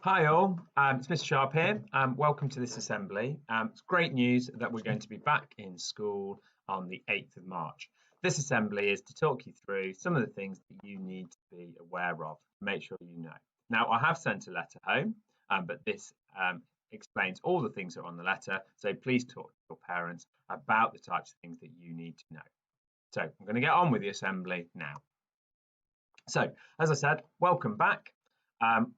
Hi all, it's Mr. Sharp here. Welcome to this assembly. It's great news that we're going to be back in school on the 8th of March. This assembly is to talk you through some of the things that you need to be aware of, make sure you know. Now, I have sent a letter home, but this explains all the things that are on the letter, so please talk to your parents about the types of things that you need to know. So I'm going to get on with the assembly now. So, as I said, welcome back.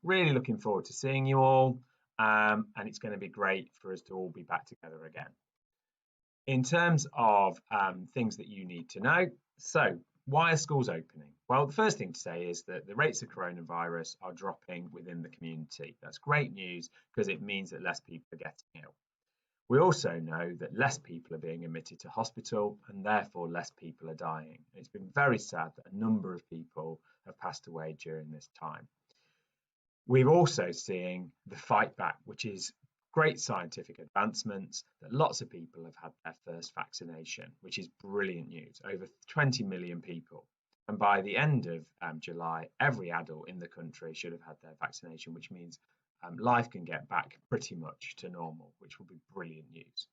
Really looking forward to seeing you all, and it's going to be great for us to all be back together again. In terms of things that you need to know, so why are schools opening? Well, the first thing to say is that the rates of coronavirus are dropping within the community. That's great news because it means that less people are getting ill. We also know that less people are being admitted to hospital and therefore less people are dying. It's been very sad that a number of people have passed away during this time. We're also seeing the fight back, which is great scientific advancements, that lots of people have had their first vaccination, which is brilliant news, over 20 million people. And by the end of July, every adult in the country should have had their vaccination, which means life can get back pretty much to normal, which will be brilliant news.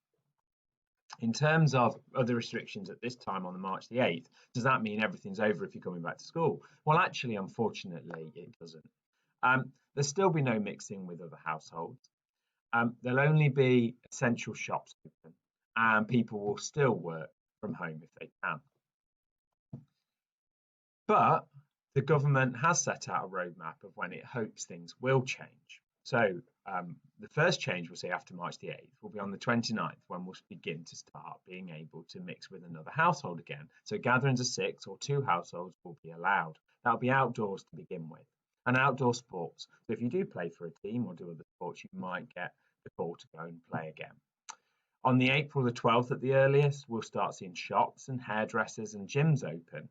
In terms of other restrictions at this time on March the 8th, does that mean everything's over if you're coming back to school? Well, actually, unfortunately, it doesn't. There'll still be no mixing with other households. There'll only be essential shops open, and people will still work from home if they can. But the government has set out a roadmap of when it hopes things will change. So the first change we'll see after March the 8th will be on the 29th, when we'll begin to start being able to mix with another household again. So gatherings of 6 or 2 households will be allowed. That'll be outdoors to begin with. And outdoor sports. So if you do play for a team or do other sports, you might get the call to go and play again. On the April the 12th at the earliest, we'll start seeing shops and hairdressers and gyms open.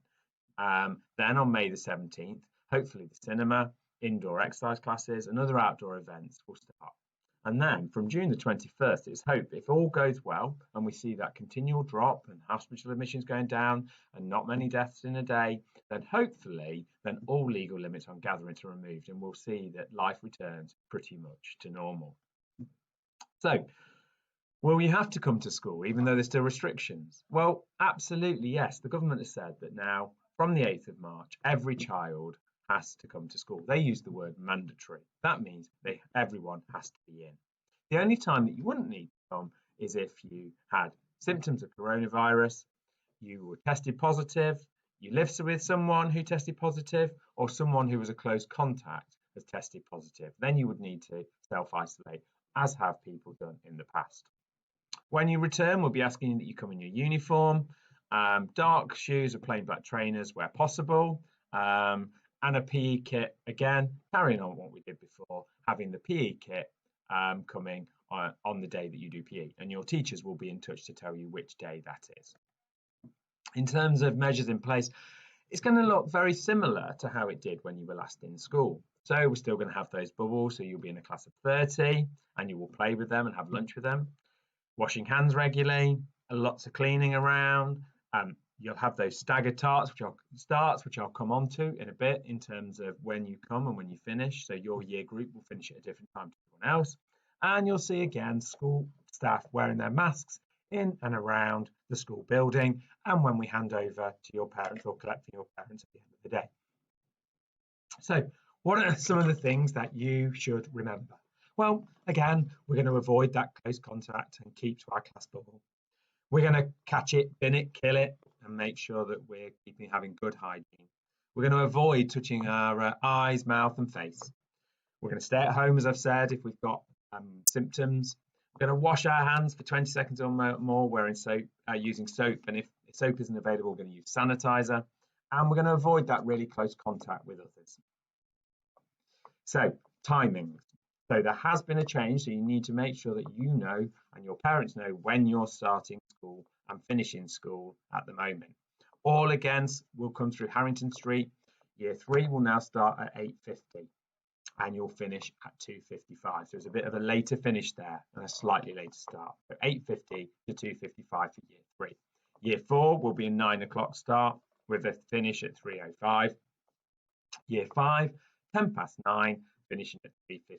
Then on May the 17th, hopefully the cinema, indoor exercise classes and other outdoor events will start. And then from June the 21st, it's hoped if all goes well and we see that continual drop and hospital admissions going down and not many deaths in a day, then hopefully all legal limits on gatherings are removed and we'll see that life returns pretty much to normal. So, will you have to come to school even though there's still restrictions? Well, absolutely yes. The government has said that now from the 8th of March, every child has to come to school. They use the word mandatory. That means everyone has to be in. The only time that you wouldn't need to come is if you had symptoms of coronavirus, you were tested positive, you lived with someone who tested positive, or someone who was a close contact has tested positive. Then you would need to self-isolate, as have people done in the past. When you return, we'll be asking that you come in your uniform, dark shoes or plain black trainers where possible, and a PE kit, again, carrying on what we did before, having the PE kit coming on the day that you do PE. And your teachers will be in touch to tell you which day that is. In terms of measures in place, it's going to look very similar to how it did when you were last in school. So we're still going to have those bubbles. So you'll be in a class of 30 and you will play with them and have lunch with them. Washing hands regularly, lots of cleaning around. You'll have those staggered starts, which I'll come on to in a bit in terms of when you come and when you finish. So your year group will finish at a different time to everyone else. And you'll see again school staff wearing their masks in and around the school building and when we hand over to your parents or collecting your parents at the end of the day. So what are some of the things that you should remember? Well, again, we're going to avoid that close contact and keep to our class bubble. We're going to catch it, bin it, kill it, and make sure that we're having good hygiene. We're going to avoid touching our eyes, mouth, and face. We're going to stay at home, as I've said, if we've got symptoms. We're going to wash our hands for 20 seconds or more, wearing soap, using soap, and if soap isn't available, we're going to use sanitizer. And we're going to avoid that really close contact with others. So, timings. So there has been a change, so you need to make sure that you know and your parents know when you're starting school and finishing school at the moment. All again will come through Harrington Street. Year 3 will now start at 8:50 and you'll finish at 2:55. So it's a bit of a later finish there and a slightly later start. So 8:50 to 2:55 for year 3. Year 4 will be a 9 o'clock start with a finish at 3:05. Year 5, 9:10 finishing at 3:15.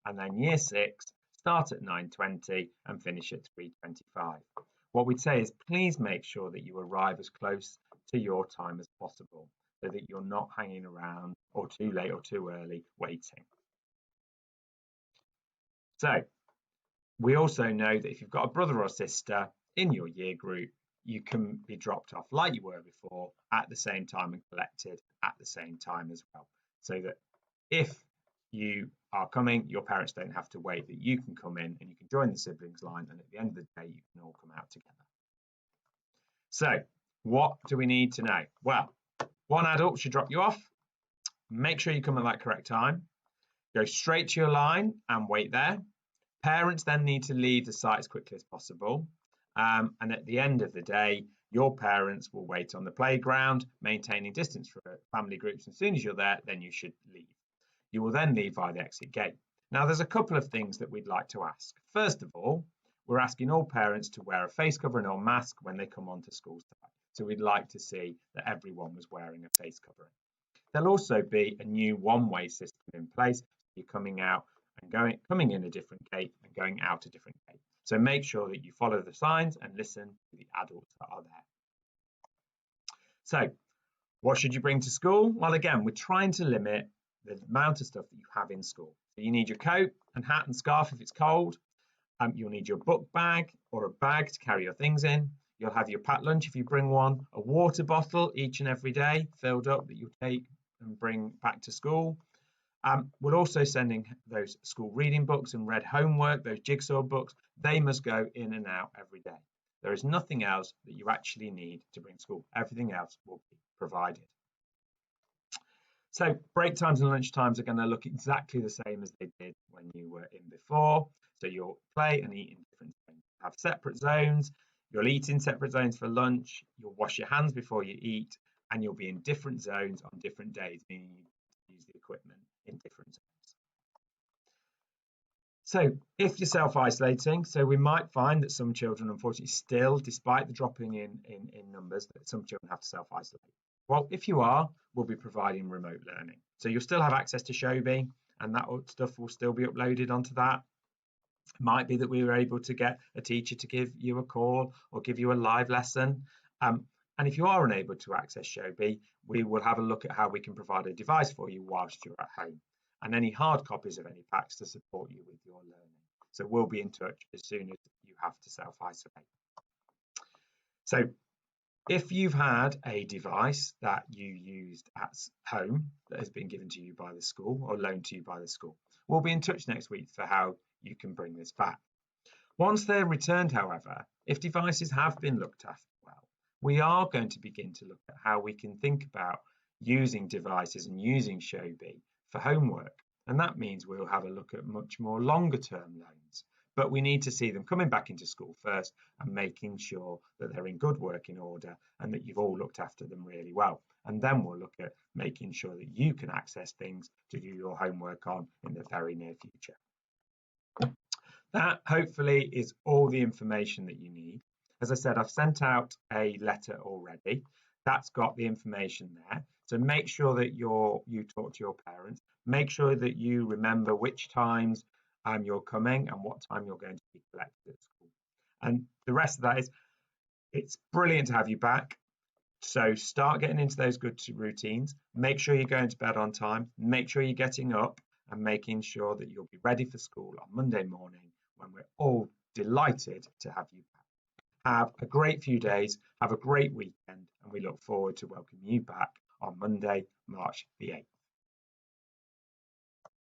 And then year 6, start at 9:20 and finish at 3:25. What we'd say is please make sure that you arrive as close to your time as possible so that you're not hanging around or too late or too early waiting. So we also know that if you've got a brother or sister in your year group, you can be dropped off like you were before at the same time and collected at the same time as well. So that if you are coming, your parents don't have to wait, that you can come in and you can join the siblings line, and at the end of the day, you can all come out together. So what do we need to know? Well, one adult should drop you off. Make sure you come at that correct time. Go straight to your line and wait there. Parents then need to leave the site as quickly as possible. And at the end of the day, your parents will wait on the playground, maintaining distance from family groups. As soon as you're there, then you should leave. You will then leave via the exit gate. Now, there's a couple of things that we'd like to ask. First of all, we're asking all parents to wear a face covering or mask when they come onto school site. So we'd like to see that everyone was wearing a face covering. There'll also be a new one-way system in place. You're coming out and coming in a different gate and going out a different gate. So make sure that you follow the signs and listen to the adults that are there. So what should you bring to school? Well, again, we're trying to limit the amount of stuff that you have in school. So you need your coat and hat and scarf if it's cold. You'll need your book bag or a bag to carry your things in. You'll have your packed lunch if you bring one, a water bottle each and every day filled up that you'll take and bring back to school. We're also sending those school reading books and read homework, those jigsaw books. They must go in and out every day. There is nothing else that you actually need to bring to school. Everything else will be provided. So break times and lunch times are going to look exactly the same as they did when you were in before. So you'll play and eat in different zones. Have separate zones. You'll eat in separate zones for lunch. You'll wash your hands before you eat, and you'll be in different zones on different days, meaning you use the equipment in different zones. So if you're self-isolating, so we might find that some children, unfortunately, still, despite the dropping in numbers, that some children have to self-isolate. Well, if you are, we'll be providing remote learning. So you'll still have access to Shobi, and that stuff will still be uploaded onto that. It might be that we were able to get a teacher to give you a call or give you a live lesson. And if you are unable to access Shobi, we will have a look at how we can provide a device for you whilst you're at home, and any hard copies of any packs to support you with your learning. So we'll be in touch as soon as you have to self-isolate. So if you've had a device that you used at home that has been given to you by the school or loaned to you by the school, we'll be in touch next week for how you can bring this back. Once they're returned, however, if devices have been looked after well, we are going to begin to look at how we can think about using devices and using Shobi for homework. And that means we'll have a look at much more longer term loans. But we need to see them coming back into school first and making sure that they're in good working order and that you've all looked after them really well. And then we'll look at making sure that you can access things to do your homework on in the very near future. That hopefully is all the information that you need. As I said, I've sent out a letter already. That's got the information there. So make sure that you talk to your parents. Make sure that you remember which times you're coming and what time you're going to be collected at school. And the rest of that is, it's brilliant to have you back. So start getting into those good routines. Make sure you're going to bed on time. Make sure you're getting up and making sure that you'll be ready for school on Monday morning when we're all delighted to have you back. Have a great few days. Have a great weekend. And we look forward to welcoming you back on Monday, March the 8th.